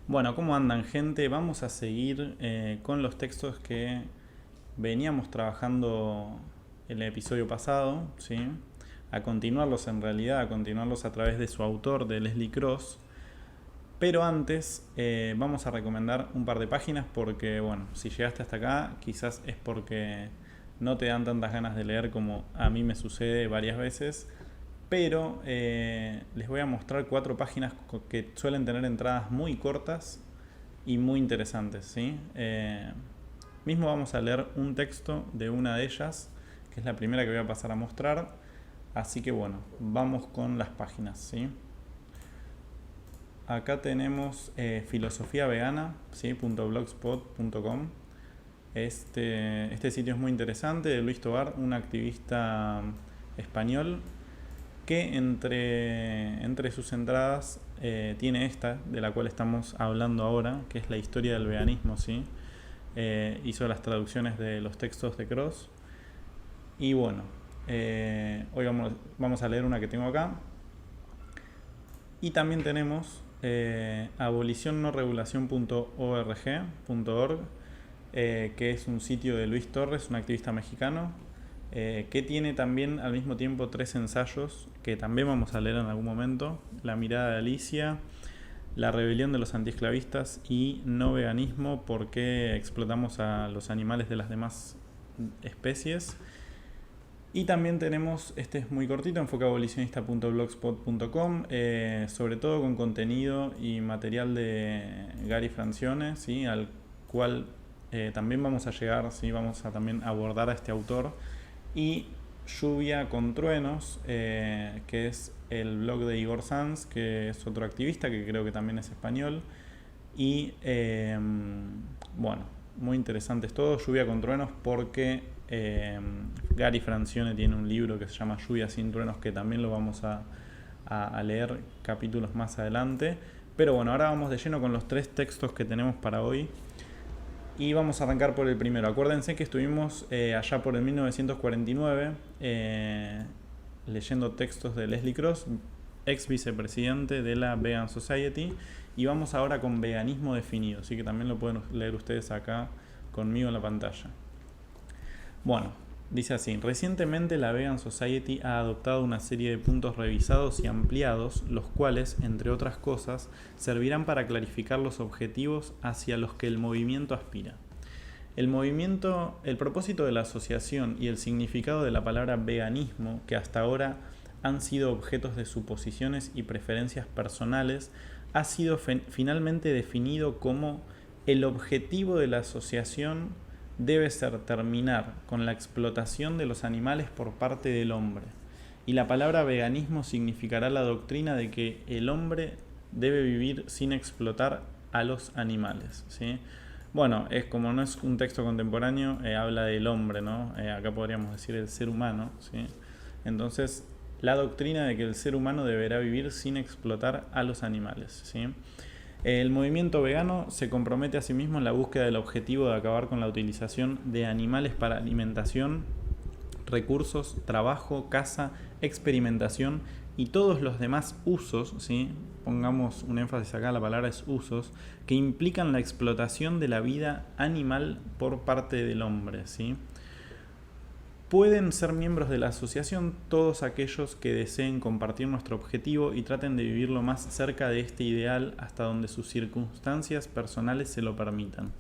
Bueno, ¿cómo andan, gente? Vamos a seguir con los textos que veníamos trabajando el episodio pasado, ¿sí? A continuarlos en realidad, a continuarlos a través de su autor, de Leslie Cross. Pero antes vamos a recomendar un par de páginas porque, bueno, si llegaste hasta acá, quizás es porque no te dan tantas ganas de leer como a mí me sucede varias veces. Pero les voy a mostrar cuatro páginas que suelen tener entradas muy cortas y muy interesantes, ¿sí? Mismo vamos a leer un texto de una de ellas, que es la primera que voy a pasar a mostrar. Así que bueno, vamos con las páginas, ¿sí? Acá tenemos filosofía vegana, ¿sí? .blogspot.com. Este sitio es muy interesante, de Luis Tobar, un activista español que entre sus entradas tiene esta, de la cual estamos hablando ahora, que es la historia del veganismo, ¿sí? Hizo las traducciones de los textos de Cross. Y bueno, hoy vamos a leer una que tengo acá. Y también tenemos abolicionnoregulacion.org, que es un sitio de Luis Torres, un activista mexicano, que tiene también al mismo tiempo tres ensayos que también vamos a leer en algún momento: La mirada de Alicia, La rebelión de los antiesclavistas y No veganismo, por qué explotamos a los animales de las demás especies. Y también tenemos, este es muy cortito, enfoqueabolicionista.blogspot.com, sobre todo con contenido y material de Gary Francione, ¿sí? Al cual también vamos a llegar, ¿sí? Vamos a también abordar a este autor. Y Lluvia con Truenos, que es el blog de Igor Sanz, que es otro activista que creo que también es español. Y bueno, muy interesantes todos. Lluvia con Truenos porque Gary Francione tiene un libro que se llama Lluvia sin Truenos, que también lo vamos a leer capítulos más adelante. Pero bueno, ahora vamos de lleno con los tres textos que tenemos para hoy. Y vamos a arrancar por el primero. Acuérdense que estuvimos allá por el 1949 leyendo textos de Leslie Cross, ex vicepresidente de la Vegan Society. Y vamos ahora con veganismo definido, así que también lo pueden leer ustedes acá conmigo en la pantalla. Bueno, dice así: recientemente la Vegan Society ha adoptado una serie de puntos revisados y ampliados, los cuales, entre otras cosas, servirán para clarificar los objetivos hacia los que el movimiento aspira. El propósito de la asociación y el significado de la palabra veganismo, que hasta ahora han sido objetos de suposiciones y preferencias personales, ha sido finalmente definido como: el objetivo de la asociación debe ser terminar con la explotación de los animales por parte del hombre. Y la palabra veganismo significará la doctrina de que el hombre debe vivir sin explotar a los animales, ¿sí? Bueno, como no es un texto contemporáneo, habla del hombre, ¿no? Acá podríamos decir el ser humano, ¿sí? Entonces, la doctrina de que el ser humano deberá vivir sin explotar a los animales, ¿sí? El movimiento vegano se compromete a sí mismo en la búsqueda del objetivo de acabar con la utilización de animales para alimentación, recursos, trabajo, caza, experimentación y todos los demás usos, ¿sí? Pongamos un énfasis acá, la palabra es usos, que implican la explotación de la vida animal por parte del hombre, ¿sí? Pueden ser miembros de la asociación todos aquellos que deseen compartir nuestro objetivo y traten de vivir lo más cerca de este ideal hasta donde sus circunstancias personales se lo permitan.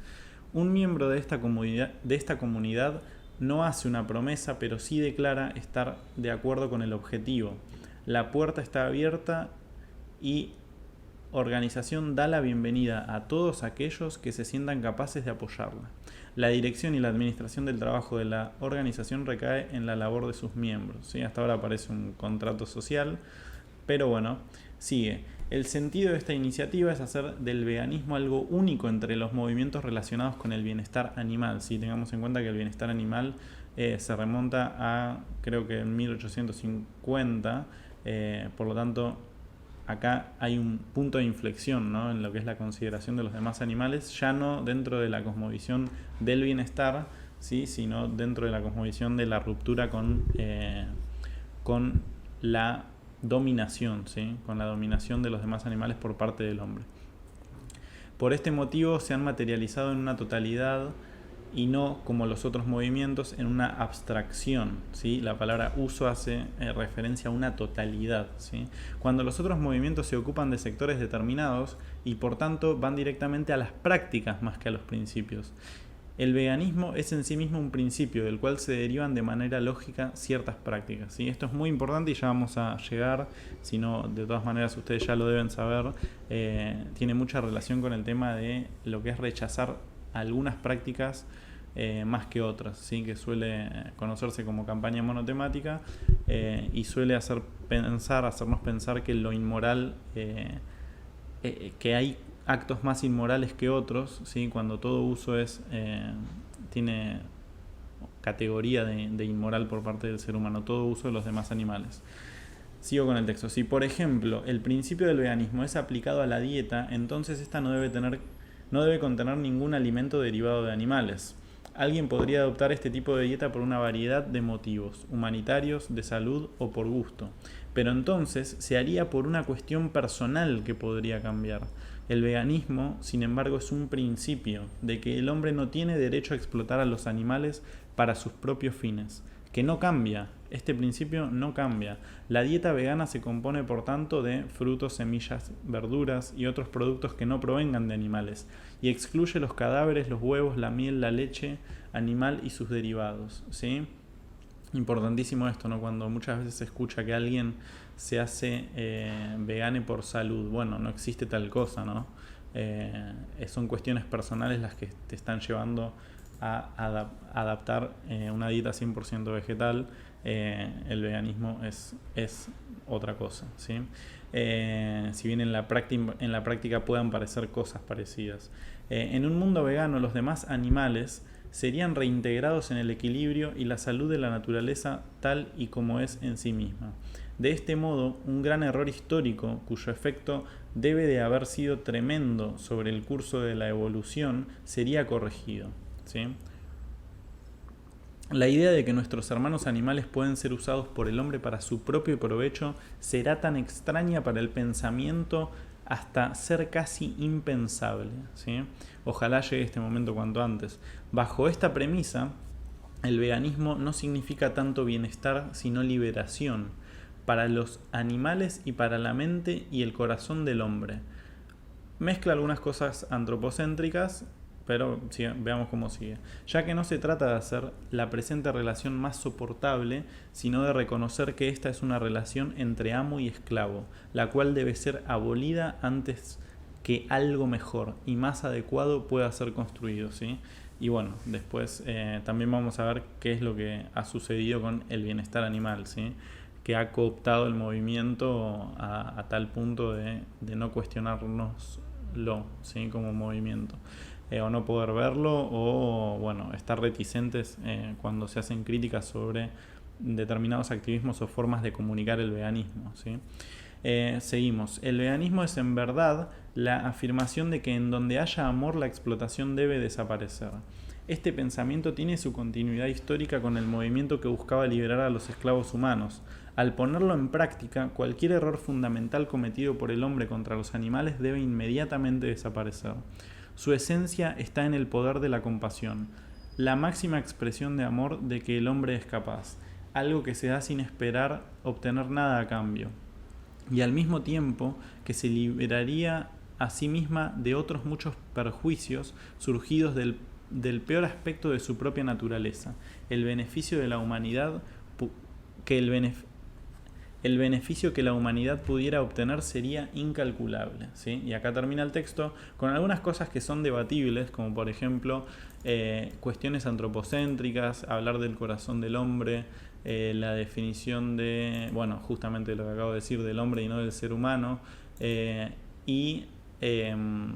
Un miembro de esta comunidad no hace una promesa, pero sí declara estar de acuerdo con el objetivo. La puerta está abierta y organización da la bienvenida a todos aquellos que se sientan capaces de apoyarla. La dirección y la administración del trabajo de la organización recae en la labor de sus miembros, ¿sí? Hasta ahora parece un contrato social, pero bueno, sigue. El sentido de esta iniciativa es hacer del veganismo algo único entre los movimientos relacionados con el bienestar animal, ¿sí? Tengamos en cuenta que el bienestar animal se remonta a, creo que en 1850, por lo tanto acá hay un punto de inflexión, ¿no? En lo que es la consideración de los demás animales, ya no dentro de la cosmovisión del bienestar, ¿sí? Sino dentro de la cosmovisión de la ruptura con la dominación, ¿sí? Con la dominación de los demás animales por parte del hombre. Por este motivo se han materializado en una totalidad y no, como los otros movimientos, en una abstracción, ¿sí? La palabra uso hace referencia a una totalidad, ¿sí? Cuando los otros movimientos se ocupan de sectores determinados y por tanto van directamente a las prácticas más que a los principios. El veganismo es en sí mismo un principio del cual se derivan de manera lógica ciertas prácticas, ¿sí? Esto es muy importante y ya vamos a llegar, si no, de todas maneras ustedes ya lo deben saber, tiene mucha relación con el tema de lo que es rechazar algunas prácticas más que otras, ¿sí? Que suele conocerse como campaña monotemática y suele hacernos pensar que lo inmoral, que hay actos más inmorales que otros, ¿sí? Cuando todo uso tiene categoría de inmoral por parte del ser humano, todo uso de los demás animales. Sigo con el texto. Si, por ejemplo, el principio del veganismo es aplicado a la dieta, entonces esta no debe contener ningún alimento derivado de animales. Alguien podría adoptar este tipo de dieta por una variedad de motivos, humanitarios, de salud o por gusto. Pero entonces se haría por una cuestión personal que podría cambiar. El veganismo, sin embargo, es un principio de que el hombre no tiene derecho a explotar a los animales para sus propios fines, que no cambia. Este principio no cambia. La dieta vegana se compone, por tanto, de frutos, semillas, verduras y otros productos que no provengan de animales, y excluye los cadáveres, los huevos, la miel, la leche animal y sus derivados, ¿sí? Importantísimo esto, ¿no? Cuando muchas veces se escucha que alguien se hace vegane por salud. Bueno, no existe tal cosa, ¿no? Son cuestiones personales las que te están llevando a adaptar una dieta 100% vegetal. El veganismo es otra cosa, ¿sí? Si bien en la práctica puedan parecer cosas parecidas. En un mundo vegano, los demás animales serían reintegrados en el equilibrio y la salud de la naturaleza tal y como es en sí misma. De este modo, un gran error histórico, cuyo efecto debe de haber sido tremendo sobre el curso de la evolución, sería corregido, ¿sí? La idea de que nuestros hermanos animales pueden ser usados por el hombre para su propio provecho será tan extraña para el pensamiento hasta ser casi impensable, ¿sí? Ojalá llegue este momento cuanto antes. Bajo esta premisa, el veganismo no significa tanto bienestar, sino liberación para los animales y para la mente y el corazón del hombre. Mezcla algunas cosas antropocéntricas, pero veamos cómo sigue. Ya que no se trata de hacer la presente relación más soportable, sino de reconocer que esta es una relación entre amo y esclavo, la cual debe ser abolida antes que algo mejor y más adecuado pueda ser construido, ¿sí? Y bueno, después también vamos a ver qué es lo que ha sucedido con el bienestar animal, ¿sí? Que ha cooptado el movimiento a tal punto de no cuestionárnoslo, ¿sí? Como movimiento. O no poder verlo, o bueno, estar reticentes cuando se hacen críticas sobre determinados activismos o formas de comunicar el veganismo, ¿sí? Seguimos. El veganismo es en verdad la afirmación de que en donde haya amor la explotación debe desaparecer. Este pensamiento tiene su continuidad histórica con el movimiento que buscaba liberar a los esclavos humanos. Al ponerlo en práctica, cualquier error fundamental cometido por el hombre contra los animales debe inmediatamente desaparecer. Su esencia está en el poder de la compasión, la máxima expresión de amor de que el hombre es capaz, algo que se da sin esperar obtener nada a cambio, y al mismo tiempo que se liberaría a sí misma de otros muchos perjuicios surgidos del peor aspecto de su propia naturaleza, el beneficio de la humanidad el beneficio que la humanidad pudiera obtener sería incalculable, ¿sí? Y acá termina el texto con algunas cosas que son debatibles, como por ejemplo cuestiones antropocéntricas, hablar del corazón del hombre, la definición de, bueno, justamente lo que acabo de decir, del hombre y no del ser humano, y el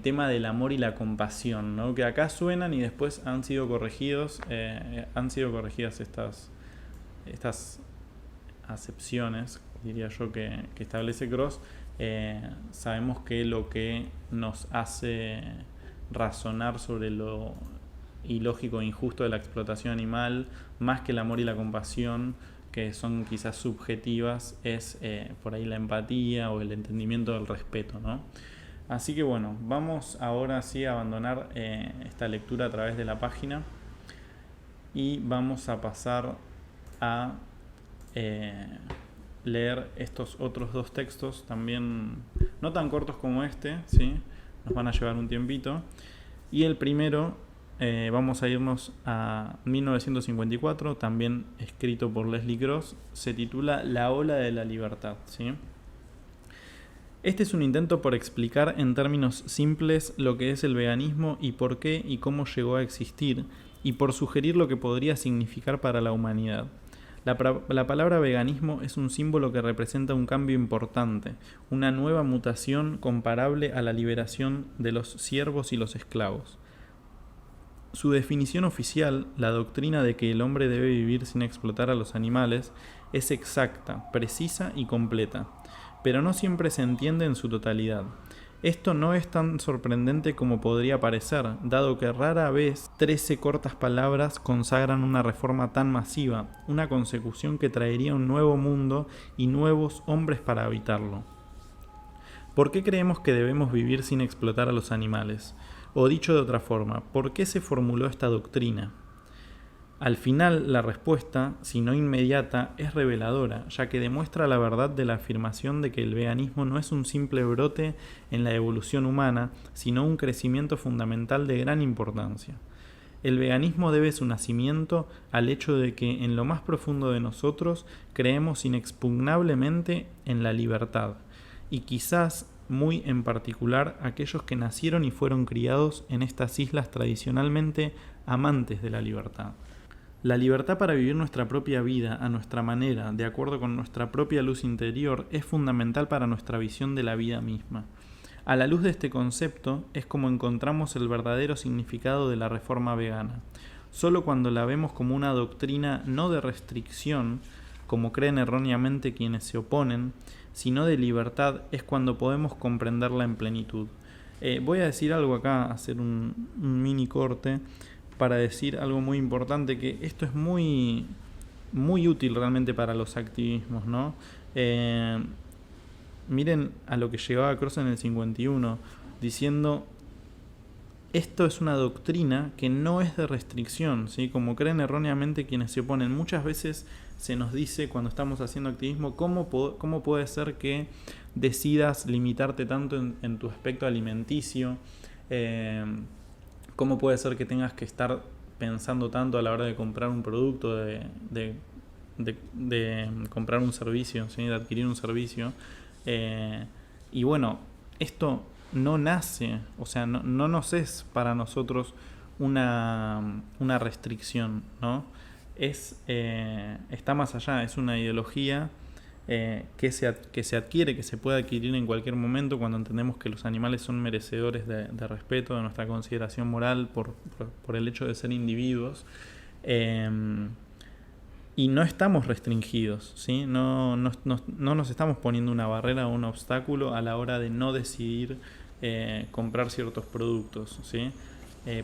tema del amor y la compasión, ¿no? Que acá suenan y después han sido corregidas estas acepciones, diría yo, que establece Gross. Sabemos que lo que nos hace razonar sobre lo ilógico e injusto de la explotación animal, más que el amor y la compasión, que son quizás subjetivas, es por ahí la empatía o el entendimiento del respeto, ¿no? Así que bueno, vamos ahora sí a abandonar esta lectura a través de la página y vamos a pasar a leer estos otros dos textos, también no tan cortos como este, ¿sí? Nos van a llevar un tiempito. Y el primero, vamos a irnos a 1954, también escrito por Leslie Gross, se titula La ola de la libertad, ¿sí? Este es un intento por explicar en términos simples lo que es el veganismo y por qué y cómo llegó a existir, y por sugerir lo que podría significar para la humanidad. La palabra veganismo es un símbolo que representa un cambio importante, una nueva mutación comparable a la liberación de los siervos y los esclavos. Su definición oficial, la doctrina de que el hombre debe vivir sin explotar a los animales, es exacta, precisa y completa, pero no siempre se entiende en su totalidad. Esto no es tan sorprendente como podría parecer, dado que rara vez 13 cortas palabras consagran una reforma tan masiva, una consecución que traería un nuevo mundo y nuevos hombres para habitarlo. ¿Por qué creemos que debemos vivir sin explotar a los animales? O dicho de otra forma, ¿por qué se formuló esta doctrina? Al final, la respuesta, si no inmediata, es reveladora, ya que demuestra la verdad de la afirmación de que el veganismo no es un simple brote en la evolución humana, sino un crecimiento fundamental de gran importancia. El veganismo debe su nacimiento al hecho de que en lo más profundo de nosotros creemos inexpugnablemente en la libertad, y quizás muy en particular aquellos que nacieron y fueron criados en estas islas tradicionalmente amantes de la libertad. La libertad para vivir nuestra propia vida a nuestra manera, de acuerdo con nuestra propia luz interior, es fundamental para nuestra visión de la vida misma. A la luz de este concepto es como encontramos el verdadero significado de la reforma vegana. Solo cuando la vemos como una doctrina no de restricción, como creen erróneamente quienes se oponen, sino de libertad, es cuando podemos comprenderla en plenitud. Voy a decir algo acá, hacer un mini corte, para decir algo muy importante, que esto es muy, muy útil realmente para los activismos, ¿no? Miren a lo que llegaba Cross en el 51, diciendo: esto es una doctrina que no es de restricción, ¿sí? Como creen erróneamente quienes se oponen. Muchas veces se nos dice cuando estamos haciendo activismo, ¿cómo puede ser que decidas limitarte tanto en tu aspecto alimenticio? ¿Cómo puede ser que tengas que estar pensando tanto a la hora de comprar un producto, de comprar un servicio, ¿sí? De adquirir un servicio? Y bueno, esto no nace, o sea, no nos es para nosotros una restricción, ¿no? Está más allá, es una ideología que se adquiere, que se puede adquirir en cualquier momento cuando entendemos que los animales son merecedores de respeto, de nuestra consideración moral por el hecho de ser individuos, y no estamos restringidos, ¿sí? No nos estamos poniendo una barrera o un obstáculo a la hora de no decidir comprar ciertos productos, ¿sí?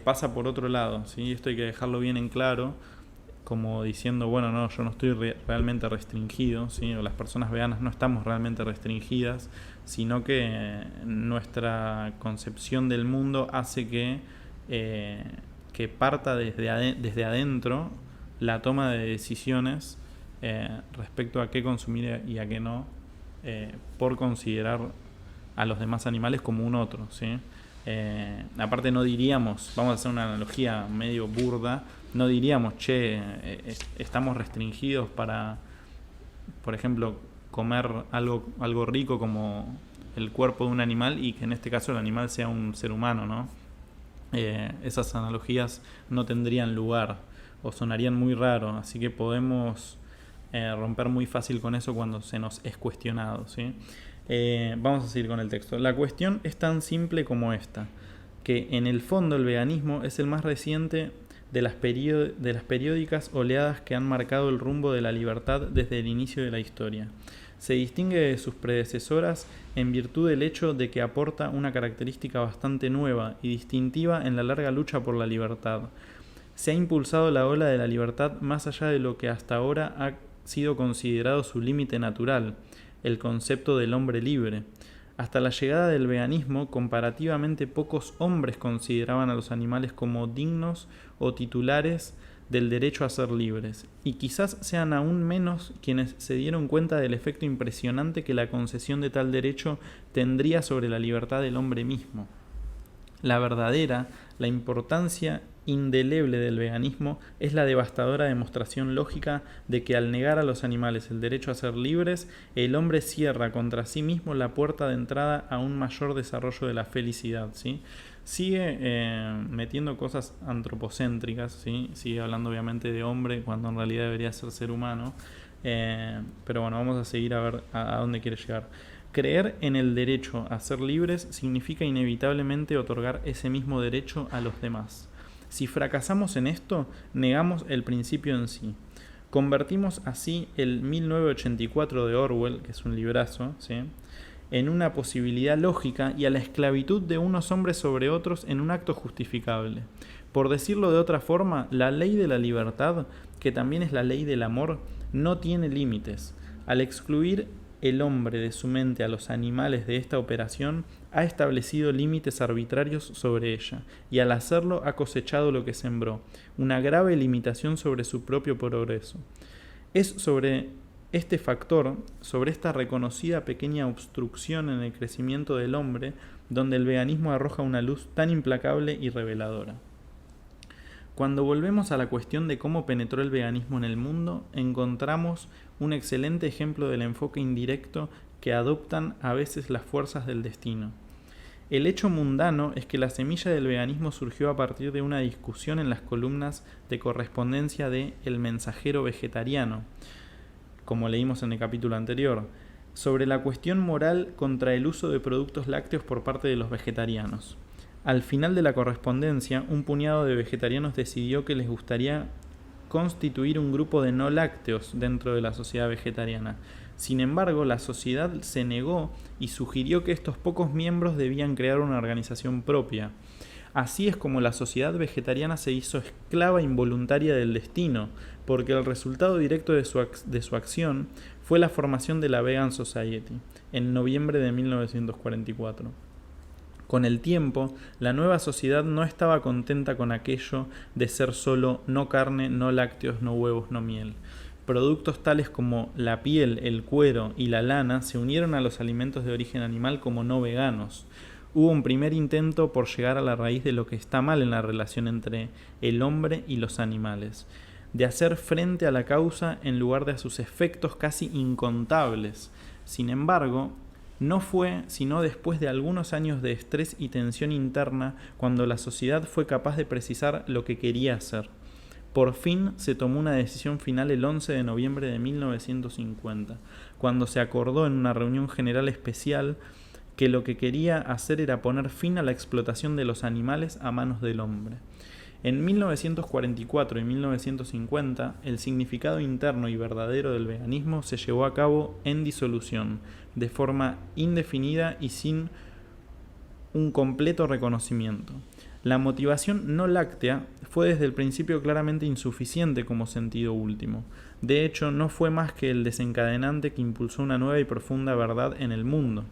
Pasa por otro lado, ¿sí? Esto hay que dejarlo bien en claro, como diciendo, bueno, no, yo no estoy realmente restringido, ¿sí? O las personas veganas no estamos realmente restringidas, sino que nuestra concepción del mundo hace que parta desde adentro la toma de decisiones respecto a qué consumir y a qué no, por considerar a los demás animales como un otro, ¿sí? Aparte no diríamos, vamos a hacer una analogía medio burda, no diríamos, estamos restringidos para, por ejemplo, comer algo rico como el cuerpo de un animal y que en este caso el animal sea un ser humano, ¿no? Esas analogías no tendrían lugar o sonarían muy raro, así que podemos romper muy fácil con eso cuando se nos es cuestionado, ¿sí? Vamos a seguir con el texto. La cuestión es tan simple como esta, que en el fondo el veganismo es el más reciente de las periódicas oleadas que han marcado el rumbo de la libertad desde el inicio de la historia. Se distingue de sus predecesoras en virtud del hecho de que aporta una característica bastante nueva y distintiva en la larga lucha por la libertad. Se ha impulsado la ola de la libertad más allá de lo que hasta ahora ha sido considerado su límite natural, el concepto del hombre libre. Hasta la llegada del veganismo, comparativamente pocos hombres consideraban a los animales como dignos o titulares del derecho a ser libres, y quizás sean aún menos quienes se dieron cuenta del efecto impresionante que la concesión de tal derecho tendría sobre la libertad del hombre mismo. La importancia indeleble del veganismo es la devastadora demostración lógica de que al negar a los animales el derecho a ser libres, el hombre cierra contra sí mismo la puerta de entrada a un mayor desarrollo de la felicidad, ¿sí? Sigue metiendo cosas antropocéntricas, ¿sí? Sigue hablando obviamente de hombre cuando en realidad debería ser humano, pero bueno, vamos a seguir a ver a dónde quiere llegar. Creer en el derecho a ser libres significa inevitablemente otorgar ese mismo derecho a los demás. Si fracasamos en esto, negamos el principio en sí. Convertimos así el 1984 de Orwell, que es un librazo, ¿sí?, en una posibilidad lógica y a la esclavitud de unos hombres sobre otros en un acto justificable. Por decirlo de otra forma, la ley de la libertad, que también es la ley del amor, no tiene límites. Al excluir el hombre de su mente a los animales de esta operación, ha establecido límites arbitrarios sobre ella, y al hacerlo ha cosechado lo que sembró, una grave limitación sobre su propio progreso. Es sobre este factor, sobre esta reconocida pequeña obstrucción en el crecimiento del hombre, donde el veganismo arroja una luz tan implacable y reveladora. Cuando volvemos a la cuestión de cómo penetró el veganismo en el mundo, encontramos un excelente ejemplo del enfoque indirecto que adoptan a veces las fuerzas del destino. El hecho mundano es que la semilla del veganismo surgió a partir de una discusión en las columnas de correspondencia de El Mensajero Vegetariano, como leímos en el capítulo anterior, sobre la cuestión moral contra el uso de productos lácteos por parte de los vegetarianos. Al final de la correspondencia, un puñado de vegetarianos decidió que les gustaría constituir un grupo de no lácteos dentro de la sociedad vegetariana. Sin embargo, la sociedad se negó y sugirió que estos pocos miembros debían crear una organización propia. Así es como la sociedad vegetariana se hizo esclava involuntaria del destino, porque el resultado directo de su acción fue la formación de la Vegan Society, en noviembre de 1944. Con el tiempo, la nueva sociedad no estaba contenta con aquello de ser solo no carne, no lácteos, no huevos, no miel. Productos tales como la piel, el cuero y la lana se unieron a los alimentos de origen animal como no veganos. Hubo un primer intento por llegar a la raíz de lo que está mal en la relación entre el hombre y los animales, de hacer frente a la causa en lugar de a sus efectos casi incontables. Sin embargo, no fue sino después de algunos años de estrés y tensión interna cuando la sociedad fue capaz de precisar lo que quería hacer. Por fin se tomó una decisión final el 11 de noviembre de 1950, cuando se acordó en una reunión general especial que lo que quería hacer era poner fin a la explotación de los animales a manos del hombre. En 1944 y 1950, el significado interno y verdadero del veganismo se llevó a cabo en disolución, de forma indefinida y sin un completo reconocimiento. La motivación no láctea fue desde el principio claramente insuficiente como sentido último. De hecho, no fue más que el desencadenante que impulsó una nueva y profunda verdad en el mundo.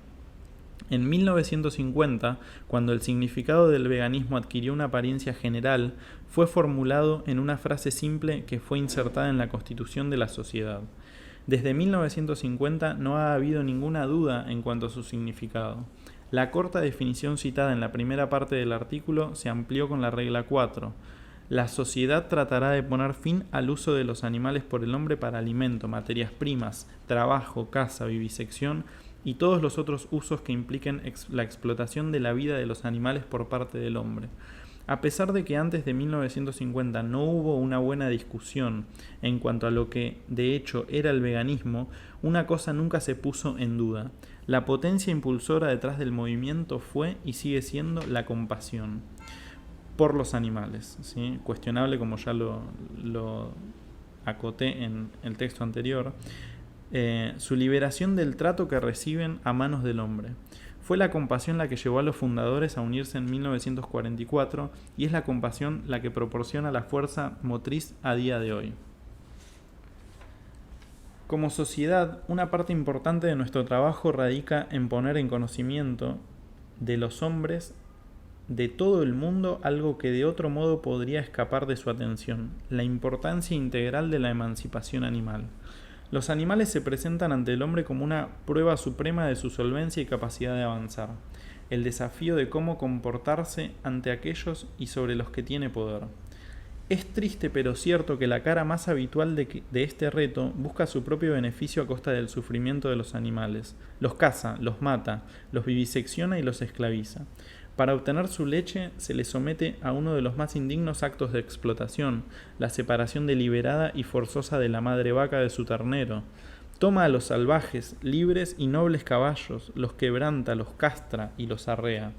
En 1950, cuando el significado del veganismo adquirió una apariencia general, fue formulado en una frase simple que fue insertada en la Constitución de la sociedad. Desde 1950 no ha habido ninguna duda en cuanto a su significado. La corta definición citada en la primera parte del artículo se amplió con la regla 4. La sociedad tratará de poner fin al uso de los animales por el hombre para alimento, materias primas, trabajo, caza, vivisección y todos los otros usos que impliquen la explotación de la vida de los animales por parte del hombre. A pesar de que antes de 1950 no hubo una buena discusión en cuanto a lo que de hecho era el veganismo, una cosa nunca se puso en duda. La potencia impulsora detrás del movimiento fue y sigue siendo la compasión por los animales, ¿sí? Cuestionable como ya lo acoté en el texto anterior. Su liberación del trato que reciben a manos del hombre. Fue la compasión la que llevó a los fundadores a unirse en 1944 y es la compasión la que proporciona la fuerza motriz a día de hoy. Como sociedad, una parte importante de nuestro trabajo radica en poner en conocimiento de los hombres de todo el mundo algo que de otro modo podría escapar de su atención: la importancia integral de la emancipación animal. Los animales se presentan ante el hombre como una prueba suprema de su solvencia y capacidad de avanzar, el desafío de cómo comportarse ante aquellos y sobre los que tiene poder. Es triste pero cierto que la cara más habitual de este reto busca su propio beneficio a costa del sufrimiento de los animales. Los caza, los mata, los vivisecciona y los esclaviza. Para obtener su leche se les somete a uno de los más indignos actos de explotación: la separación deliberada y forzosa de la madre vaca de su ternero. Toma a los salvajes, libres y nobles caballos, los quebranta, los castra y los arrea.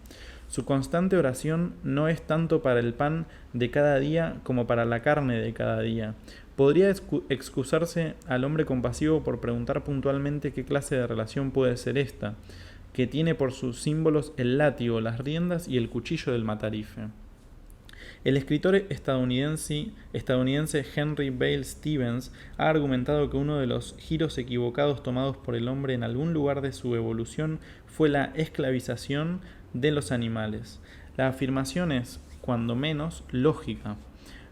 Su constante oración no es tanto para el pan de cada día como para la carne de cada día. Podría excusarse al hombre compasivo por preguntar puntualmente qué clase de relación puede ser esta, que tiene por sus símbolos el látigo, las riendas y el cuchillo del matarife. El escritor estadounidense Henry Bale Stevens ha argumentado que uno de los giros equivocados tomados por el hombre en algún lugar de su evolución fue la esclavización de los animales. La afirmación es, cuando menos, lógica.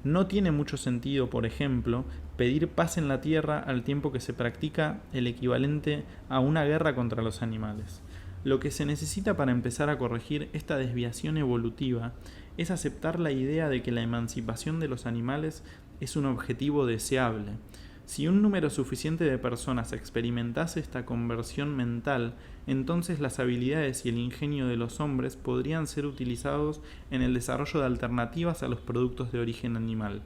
No tiene mucho sentido, por ejemplo, pedir paz en la tierra al tiempo que se practica el equivalente a una guerra contra los animales. Lo que se necesita para empezar a corregir esta desviación evolutiva es aceptar la idea de que la emancipación de los animales es un objetivo deseable. Si un número suficiente de personas experimentase esta conversión mental, entonces las habilidades y el ingenio de los hombres podrían ser utilizados en el desarrollo de alternativas a los productos de origen animal.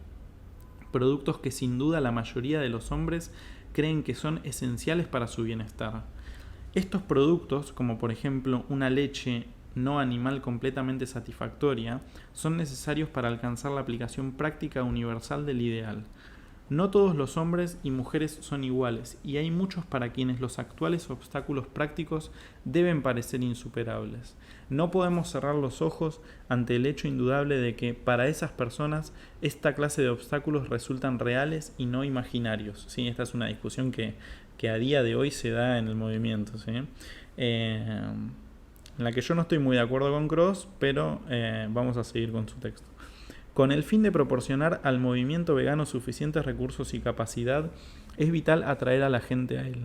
Productos que sin duda la mayoría de los hombres creen que son esenciales para su bienestar. Estos productos, como por ejemplo una leche no animal completamente satisfactoria, son necesarios para alcanzar la aplicación práctica universal del ideal. No todos los hombres y mujeres son iguales, y hay muchos para quienes los actuales obstáculos prácticos deben parecer insuperables. No podemos cerrar los ojos ante el hecho indudable de que para esas personas esta clase de obstáculos resultan reales y no imaginarios. ¿Sí? Esta es una discusión que a día de hoy se da en el movimiento, ¿sí? En la que yo no estoy muy de acuerdo con Cross, pero vamos a seguir con su texto. Con el fin de proporcionar al movimiento vegano suficientes recursos y capacidad, es vital atraer a la gente a él.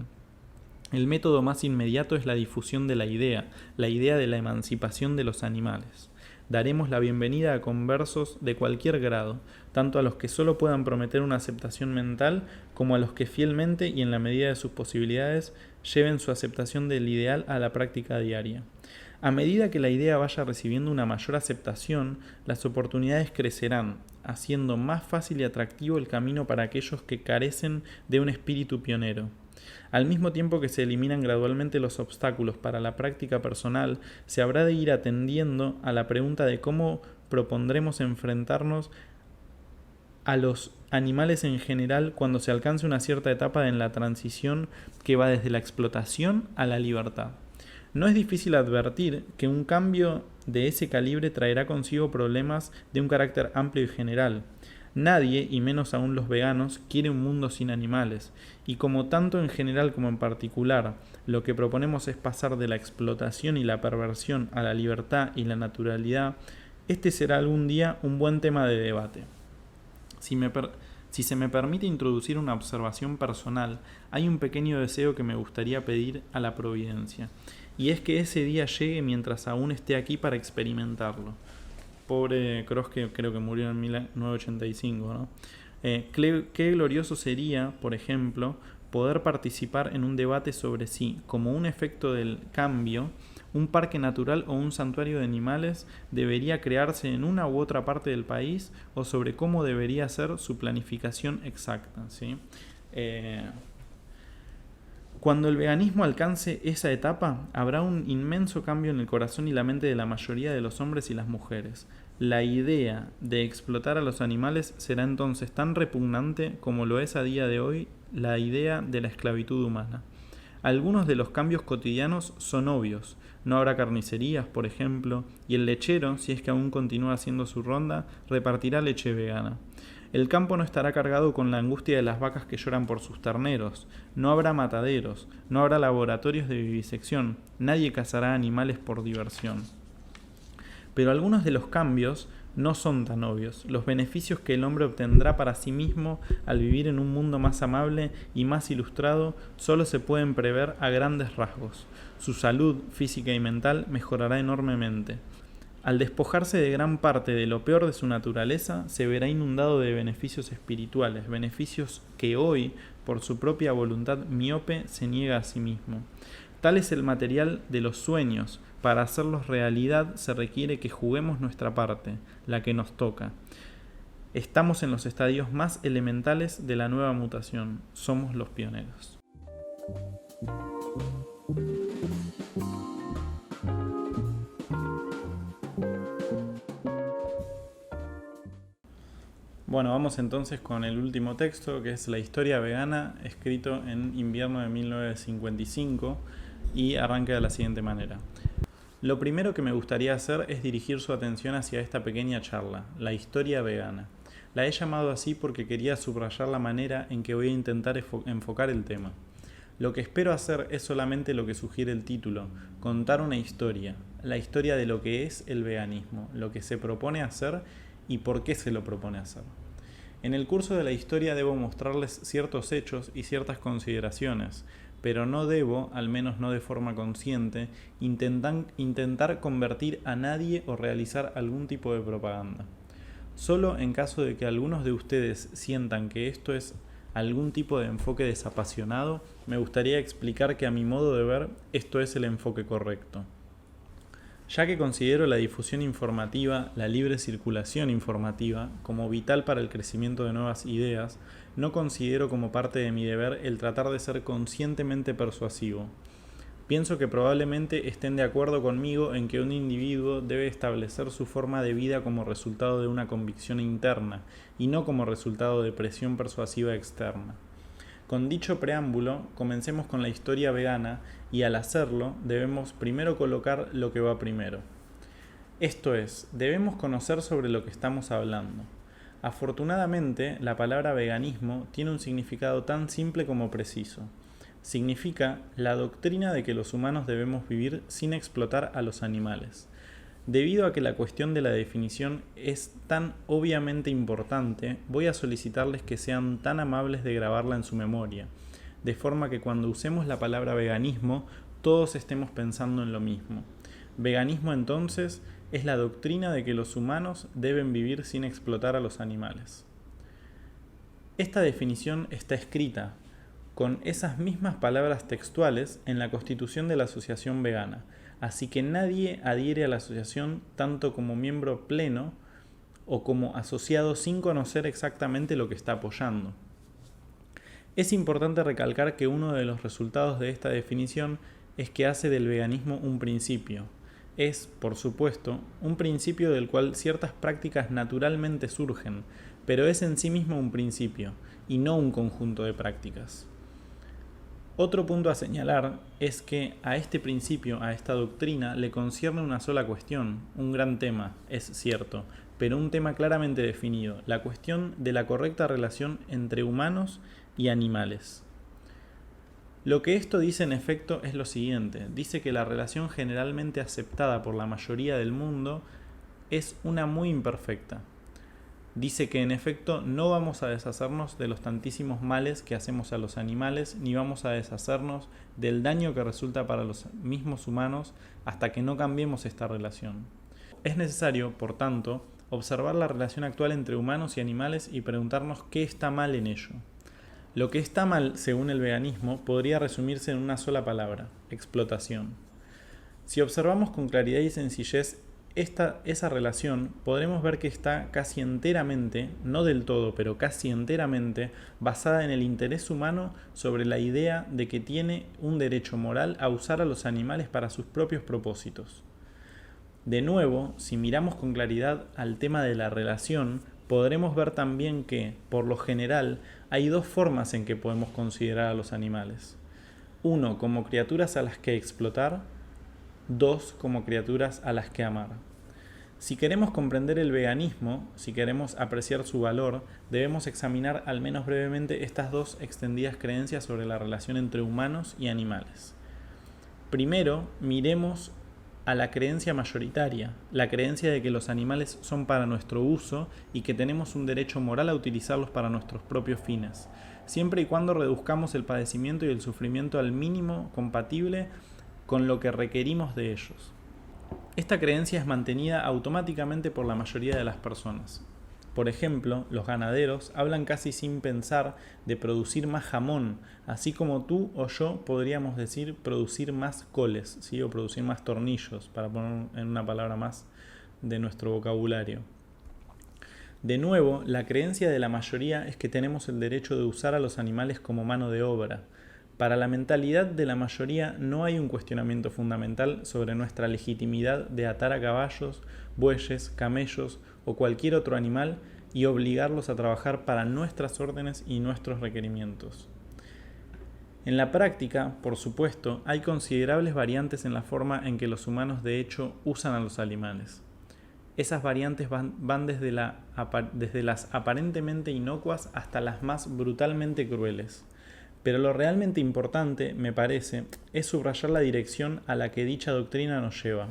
El método más inmediato es la difusión de la idea de la emancipación de los animales. Daremos la bienvenida a conversos de cualquier grado, tanto a los que solo puedan prometer una aceptación mental, como a los que fielmente y en la medida de sus posibilidades lleven su aceptación del ideal a la práctica diaria. A medida que la idea vaya recibiendo una mayor aceptación, las oportunidades crecerán, haciendo más fácil y atractivo el camino para aquellos que carecen de un espíritu pionero. Al mismo tiempo que se eliminan gradualmente los obstáculos para la práctica personal, se habrá de ir atendiendo a la pregunta de cómo propondremos enfrentarnos a los animales en general cuando se alcance una cierta etapa en la transición que va desde la explotación a la libertad. No es difícil advertir que un cambio de ese calibre traerá consigo problemas de un carácter amplio y general. Nadie, y menos aún los veganos, quiere un mundo sin animales, y como tanto en general como en particular, lo que proponemos es pasar de la explotación y la perversión a la libertad y la naturalidad, este será algún día un buen tema de debate. Si se me permite introducir una observación personal, hay un pequeño deseo que me gustaría pedir a la Providencia, y es que ese día llegue mientras aún esté aquí para experimentarlo. Pobre Cross, que creo que murió en 1985, ¿no? Qué glorioso sería, por ejemplo, poder participar en un debate sobre si, como un efecto del cambio, un parque natural o un santuario de animales debería crearse en una u otra parte del país, o sobre cómo debería ser su planificación exacta, ¿sí? Cuando el veganismo alcance esa etapa, habrá un inmenso cambio en el corazón y la mente de la mayoría de los hombres y las mujeres. La idea de explotar a los animales será entonces tan repugnante como lo es a día de hoy la idea de la esclavitud humana. Algunos de los cambios cotidianos son obvios. No habrá carnicerías, por ejemplo, y el lechero, si es que aún continúa haciendo su ronda, repartirá leche vegana. El campo no estará cargado con la angustia de las vacas que lloran por sus terneros. No habrá mataderos, no habrá laboratorios de vivisección, nadie cazará animales por diversión. Pero algunos de los cambios no son tan obvios. Los beneficios que el hombre obtendrá para sí mismo al vivir en un mundo más amable y más ilustrado solo se pueden prever a grandes rasgos. Su salud física y mental mejorará enormemente. Al despojarse de gran parte de lo peor de su naturaleza, se verá inundado de beneficios espirituales, beneficios que hoy, por su propia voluntad miope, se niega a sí mismo. Tal es el material de los sueños. Para hacerlos realidad se requiere que juguemos nuestra parte, la que nos toca. Estamos en los estadios más elementales de la nueva mutación. Somos los pioneros. Bueno, vamos entonces con el último texto, que es La historia vegana, escrito en invierno de 1955, y arranca de la siguiente manera. Lo primero que me gustaría hacer es dirigir su atención hacia esta pequeña charla, la historia vegana. La he llamado así porque quería subrayar la manera en que voy a intentar enfocar el tema. Lo que espero hacer es solamente lo que sugiere el título, contar una historia, la historia de lo que es el veganismo, lo que se propone hacer y por qué se lo propone hacer. En el curso de la historia debo mostrarles ciertos hechos y ciertas consideraciones, pero no debo, al menos no de forma consciente, intentar convertir a nadie o realizar algún tipo de propaganda. Solo en caso de que algunos de ustedes sientan que esto es algún tipo de enfoque desapasionado, me gustaría explicar que a mi modo de ver esto es el enfoque correcto. Ya que considero la difusión informativa, la libre circulación informativa, como vital para el crecimiento de nuevas ideas, no considero como parte de mi deber el tratar de ser conscientemente persuasivo. Pienso que probablemente estén de acuerdo conmigo en que un individuo debe establecer su forma de vida como resultado de una convicción interna y no como resultado de presión persuasiva externa. Con dicho preámbulo, comencemos con la historia vegana y al hacerlo debemos primero colocar lo que va primero. Esto es, debemos conocer sobre lo que estamos hablando. Afortunadamente, la palabra veganismo tiene un significado tan simple como preciso. Significa la doctrina de que los humanos debemos vivir sin explotar a los animales. Debido a que la cuestión de la definición es tan obviamente importante, voy a solicitarles que sean tan amables de grabarla en su memoria, de forma que cuando usemos la palabra veganismo, todos estemos pensando en lo mismo. Veganismo, entonces, es la doctrina de que los humanos deben vivir sin explotar a los animales. Esta definición está escrita con esas mismas palabras textuales en la Constitución de la Asociación Vegana, así que nadie adhiere a la asociación tanto como miembro pleno o como asociado sin conocer exactamente lo que está apoyando. Es importante recalcar que uno de los resultados de esta definición es que hace del veganismo un principio. Es, por supuesto, un principio del cual ciertas prácticas naturalmente surgen, pero es en sí mismo un principio y no un conjunto de prácticas. Otro punto a señalar es que a este principio, a esta doctrina, le concierne una sola cuestión, un gran tema, es cierto, pero un tema claramente definido, la cuestión de la correcta relación entre humanos y animales. Lo que esto dice en efecto es lo siguiente, dice que la relación generalmente aceptada por la mayoría del mundo es una muy imperfecta. Dice que en efecto no vamos a deshacernos de los tantísimos males que hacemos a los animales, ni vamos a deshacernos del daño que resulta para los mismos humanos hasta que no cambiemos esta relación. Es necesario, por tanto, observar la relación actual entre humanos y animales y preguntarnos qué está mal en ello. Lo que está mal, según el veganismo, podría resumirse en una sola palabra: explotación. Si observamos con claridad y sencillez esa relación, podremos ver que está casi enteramente, no del todo, pero casi enteramente, basada en el interés humano sobre la idea de que tiene un derecho moral a usar a los animales para sus propios propósitos. De nuevo, si miramos con claridad al tema de la relación, podremos ver también que, por lo general, hay dos formas en que podemos considerar a los animales. Uno, como criaturas a las que explotar. Dos, como criaturas a las que amar. Si queremos comprender el veganismo, si queremos apreciar su valor, debemos examinar al menos brevemente estas dos extendidas creencias sobre la relación entre humanos y animales. Primero, miremos a la creencia mayoritaria, la creencia de que los animales son para nuestro uso y que tenemos un derecho moral a utilizarlos para nuestros propios fines, siempre y cuando reduzcamos el padecimiento y el sufrimiento al mínimo compatible con lo que requerimos de ellos. Esta creencia es mantenida automáticamente por la mayoría de las personas. Por ejemplo, los ganaderos hablan casi sin pensar de producir más jamón, así como tú o yo podríamos decir producir más coles, ¿sí? O producir más tornillos, para poner en una palabra más de nuestro vocabulario. De nuevo, la creencia de la mayoría es que tenemos el derecho de usar a los animales como mano de obra. Para la mentalidad de la mayoría no hay un cuestionamiento fundamental sobre nuestra legitimidad de atar a caballos, bueyes, camellos o cualquier otro animal y obligarlos a trabajar para nuestras órdenes y nuestros requerimientos. En la práctica, por supuesto, hay considerables variantes en la forma en que los humanos de hecho usan a los animales. Esas variantes van desde las aparentemente inocuas hasta las más brutalmente crueles. Pero lo realmente importante, me parece, es subrayar la dirección a la que dicha doctrina nos lleva.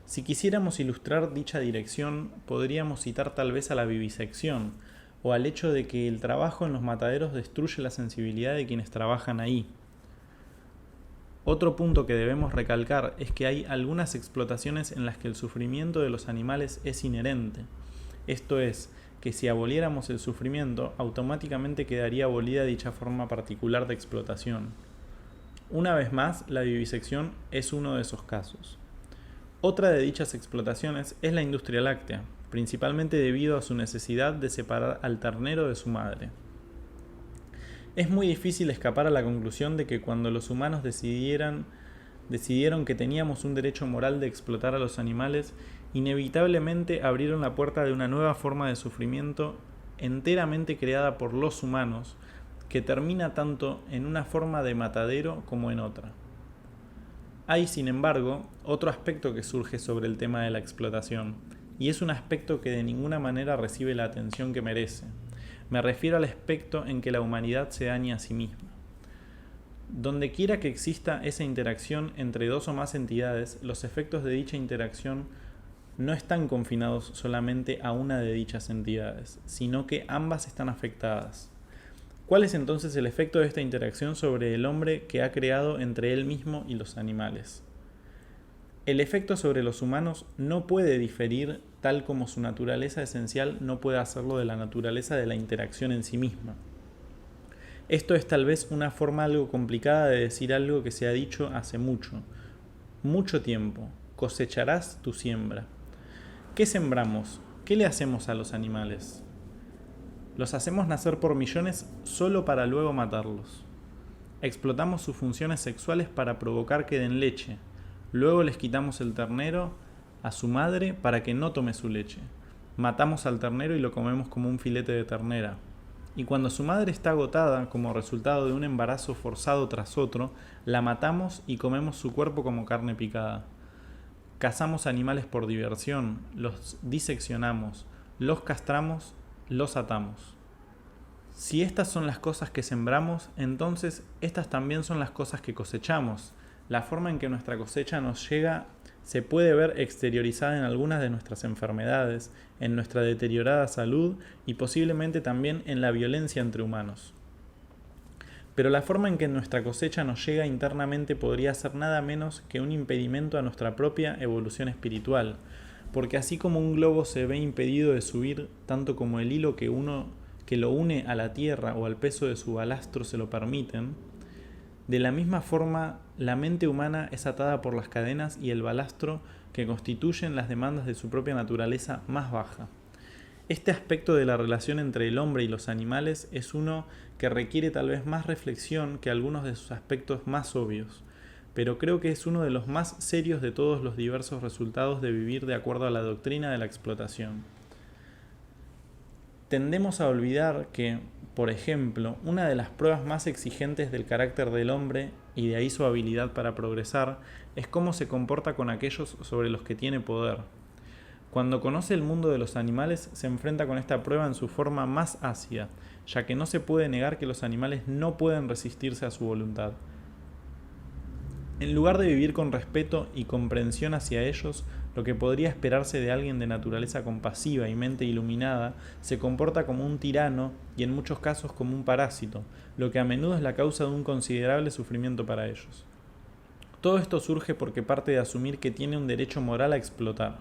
Si quisiéramos ilustrar dicha dirección, podríamos citar tal vez a la vivisección, o al hecho de que el trabajo en los mataderos destruye la sensibilidad de quienes trabajan ahí. Otro punto que debemos recalcar es que hay algunas explotaciones en las que el sufrimiento de los animales es inherente. Esto es, que si aboliéramos el sufrimiento, automáticamente quedaría abolida dicha forma particular de explotación. Una vez más, la vivisección es uno de esos casos. Otra de dichas explotaciones es la industria láctea, principalmente debido a su necesidad de separar al ternero de su madre. Es muy difícil escapar a la conclusión de que cuando los humanos decidieron que teníamos un derecho moral de explotar a los animales, inevitablemente abrieron la puerta de una nueva forma de sufrimiento enteramente creada por los humanos, que termina tanto en una forma de matadero como en otra. Hay, sin embargo, otro aspecto que surge sobre el tema de la explotación, y es un aspecto que de ninguna manera recibe la atención que merece. Me refiero al aspecto en que la humanidad se daña a sí misma. Donde quiera que exista esa interacción entre dos o más entidades, los efectos de dicha interacción no están confinados solamente a una de dichas entidades, sino que ambas están afectadas. ¿Cuál es entonces el efecto de esta interacción sobre el hombre que ha creado entre él mismo y los animales? El efecto sobre los humanos no puede diferir tal como su naturaleza esencial no puede hacerlo de la naturaleza de la interacción en sí misma. Esto es tal vez una forma algo complicada de decir algo que se ha dicho hace mucho tiempo. Cosecharás tu siembra. ¿Qué sembramos? ¿Qué le hacemos a los animales? Los hacemos nacer por millones solo para luego matarlos. Explotamos sus funciones sexuales para provocar que den leche. Luego les quitamos el ternero a su madre para que no tome su leche. Matamos al ternero y lo comemos como un filete de ternera. Y cuando su madre está agotada como resultado de un embarazo forzado tras otro, la matamos y comemos su cuerpo como carne picada. Cazamos animales por diversión, los diseccionamos, los castramos, los atamos. Si estas son las cosas que sembramos, entonces estas también son las cosas que cosechamos. La forma en que nuestra cosecha nos llega se puede ver exteriorizada en algunas de nuestras enfermedades, en nuestra deteriorada salud y posiblemente también en la violencia entre humanos. Pero la forma en que nuestra cosecha nos llega internamente podría ser nada menos que un impedimento a nuestra propia evolución espiritual, porque así como un globo se ve impedido de subir tanto como el hilo que lo une a la tierra o al peso de su balastro se lo permiten, de la misma forma, la mente humana es atada por las cadenas y el balastro que constituyen las demandas de su propia naturaleza más baja. Este aspecto de la relación entre el hombre y los animales es uno que requiere tal vez más reflexión que algunos de sus aspectos más obvios, pero creo que es uno de los más serios de todos los diversos resultados de vivir de acuerdo a la doctrina de la explotación. Tendemos a olvidar que, por ejemplo, una de las pruebas más exigentes del carácter del hombre, y de ahí su habilidad para progresar, es cómo se comporta con aquellos sobre los que tiene poder. Cuando conoce el mundo de los animales, se enfrenta con esta prueba en su forma más ácida, ya que no se puede negar que los animales no pueden resistirse a su voluntad. En lugar de vivir con respeto y comprensión hacia ellos, lo que podría esperarse de alguien de naturaleza compasiva y mente iluminada, se comporta como un tirano y en muchos casos como un parásito, lo que a menudo es la causa de un considerable sufrimiento para ellos. Todo esto surge porque parte de asumir que tiene un derecho moral a explotar.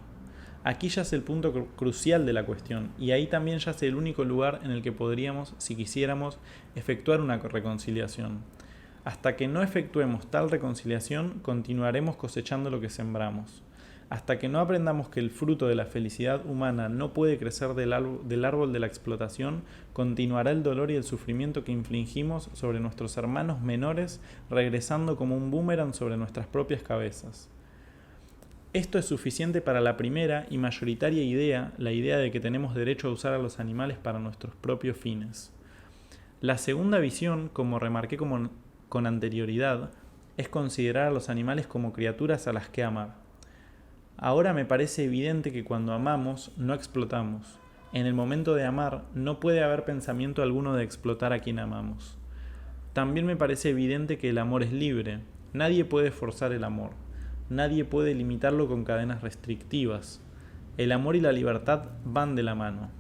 Aquí yace el punto crucial de la cuestión, y ahí también yace el único lugar en el que podríamos, si quisiéramos, efectuar una reconciliación. Hasta que no efectuemos tal reconciliación, continuaremos cosechando lo que sembramos. Hasta que no aprendamos que el fruto de la felicidad humana no puede crecer del árbol de la explotación, continuará el dolor y el sufrimiento que infligimos sobre nuestros hermanos menores, regresando como un boomerang sobre nuestras propias cabezas. Esto es suficiente para la primera y mayoritaria idea, la idea de que tenemos derecho a usar a los animales para nuestros propios fines. La segunda visión, como remarqué con anterioridad, es considerar a los animales como criaturas a las que amar. Ahora me parece evidente que cuando amamos, no explotamos. En el momento de amar, no puede haber pensamiento alguno de explotar a quien amamos. También me parece evidente que el amor es libre. Nadie puede forzar el amor. Nadie puede limitarlo con cadenas restrictivas. El amor y la libertad van de la mano.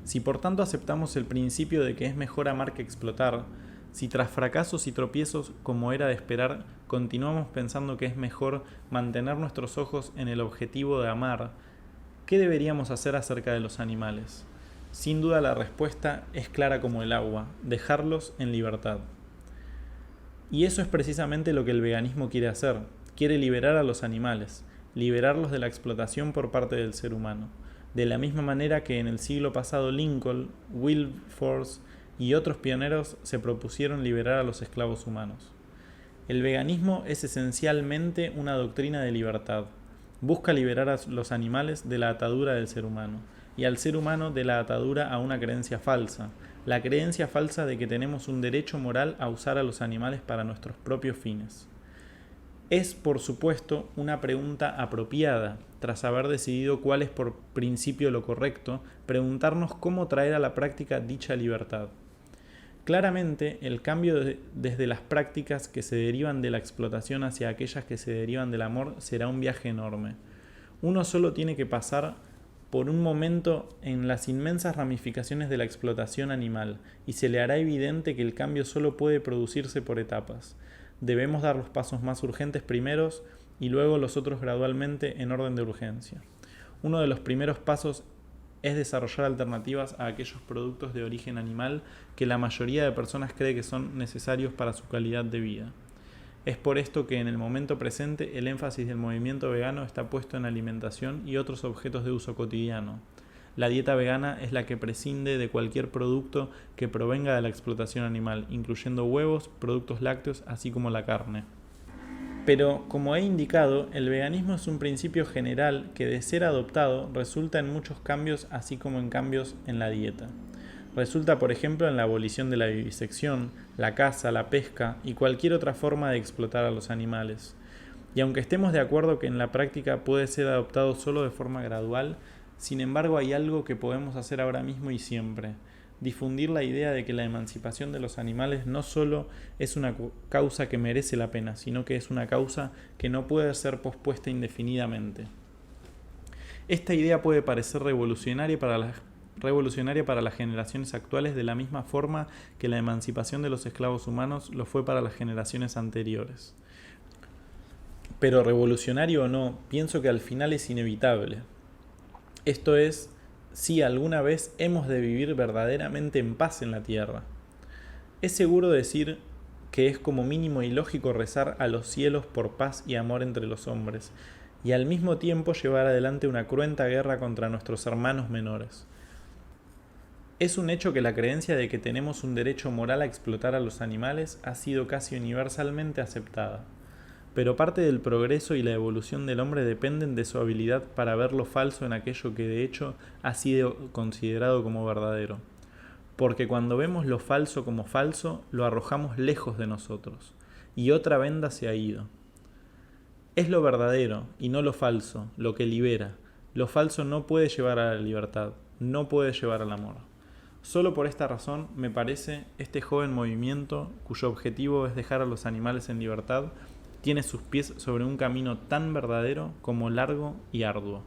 Si por tanto aceptamos el principio de que es mejor amar que explotar, si tras fracasos y tropiezos, como era de esperar, continuamos pensando que es mejor mantener nuestros ojos en el objetivo de amar, ¿qué deberíamos hacer acerca de los animales? Sin duda la respuesta es clara como el agua: dejarlos en libertad. Y eso es precisamente lo que el veganismo quiere hacer. Quiere liberar a los animales, liberarlos de la explotación por parte del ser humano, de la misma manera que en el siglo pasado Lincoln, Wilberforce y otros pioneros se propusieron liberar a los esclavos humanos. El veganismo es esencialmente una doctrina de libertad. Busca liberar a los animales de la atadura del ser humano, y al ser humano de la atadura a una creencia falsa, la creencia falsa de que tenemos un derecho moral a usar a los animales para nuestros propios fines. Es, por supuesto, una pregunta apropiada, tras haber decidido cuál es por principio lo correcto, preguntarnos cómo traer a la práctica dicha libertad. Claramente, el cambio desde las prácticas que se derivan de la explotación hacia aquellas que se derivan del amor será un viaje enorme. Uno solo tiene que pasar por un momento en las inmensas ramificaciones de la explotación animal, y se le hará evidente que el cambio solo puede producirse por etapas. Debemos dar los pasos más urgentes primeros y luego los otros gradualmente en orden de urgencia. Uno de los primeros pasos es desarrollar alternativas a aquellos productos de origen animal que la mayoría de personas cree que son necesarios para su calidad de vida. Es por esto que en el momento presente el énfasis del movimiento vegano está puesto en alimentación y otros objetos de uso cotidiano. La dieta vegana es la que prescinde de cualquier producto que provenga de la explotación animal, incluyendo huevos, productos lácteos, así como la carne. Pero, como he indicado, el veganismo es un principio general que, de ser adoptado, resulta en muchos cambios, así como en cambios en la dieta. Resulta, por ejemplo, en la abolición de la vivisección, la caza, la pesca y cualquier otra forma de explotar a los animales. Y aunque estemos de acuerdo que en la práctica puede ser adoptado solo de forma gradual, sin embargo hay algo que podemos hacer ahora mismo y siempre: difundir la idea de que la emancipación de los animales no solo es una causa que merece la pena, sino que es una causa que no puede ser pospuesta indefinidamente. Esta idea puede parecer revolucionaria para las generaciones actuales de la misma forma que la emancipación de los esclavos humanos lo fue para las generaciones anteriores. Pero revolucionario o no, pienso que al final es inevitable. Esto es, si alguna vez hemos de vivir verdaderamente en paz en la tierra. Es seguro decir que es como mínimo ilógico rezar a los cielos por paz y amor entre los hombres, y al mismo tiempo llevar adelante una cruenta guerra contra nuestros hermanos menores. Es un hecho que la creencia de que tenemos un derecho moral a explotar a los animales ha sido casi universalmente aceptada. Pero parte del progreso y la evolución del hombre dependen de su habilidad para ver lo falso en aquello que de hecho ha sido considerado como verdadero. Porque cuando vemos lo falso como falso, lo arrojamos lejos de nosotros, y otra venda se ha ido. Es lo verdadero, y no lo falso, lo que libera, Lo falso no puede llevar a la libertad, no puede llevar al amor. Solo por esta razón me parece este joven movimiento, cuyo objetivo es dejar a los animales en libertad, tiene sus pies sobre un camino tan verdadero como largo y arduo.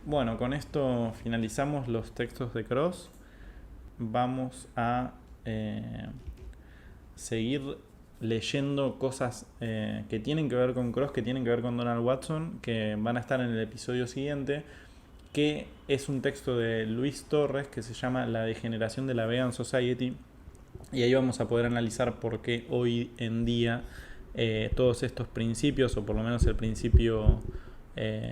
Bueno, con esto finalizamos los textos de Cross. Vamos a seguir leyendo cosas que tienen que ver con Cross, que tienen que ver con Donald Watson, que van a estar en el episodio siguiente, que es un texto de Luis Torres que se llama La degeneración de la Vegan Society, y ahí vamos a poder analizar por qué hoy en día todos estos principios, o por lo menos el principio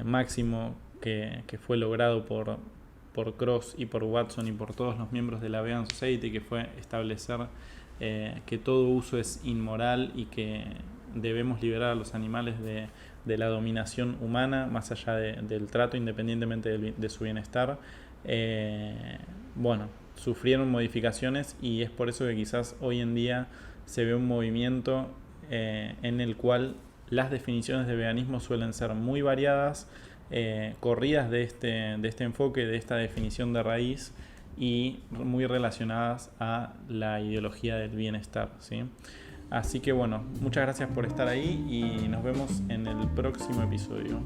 máximo que fue logrado por Cross y por Watson y por todos los miembros de la Vegan Society, que fue establecer que todo uso es inmoral y que debemos liberar a los animales de la dominación humana, más allá del trato, independientemente de su bienestar. Bueno, sufrieron modificaciones, y es por eso que quizás hoy en día se ve un movimiento en el cual las definiciones de veganismo suelen ser muy variadas, corridas de este enfoque, de esta definición de raíz, y muy relacionadas a la ideología del bienestar, ¿sí? Así que bueno, muchas gracias por estar ahí y nos vemos en el próximo episodio.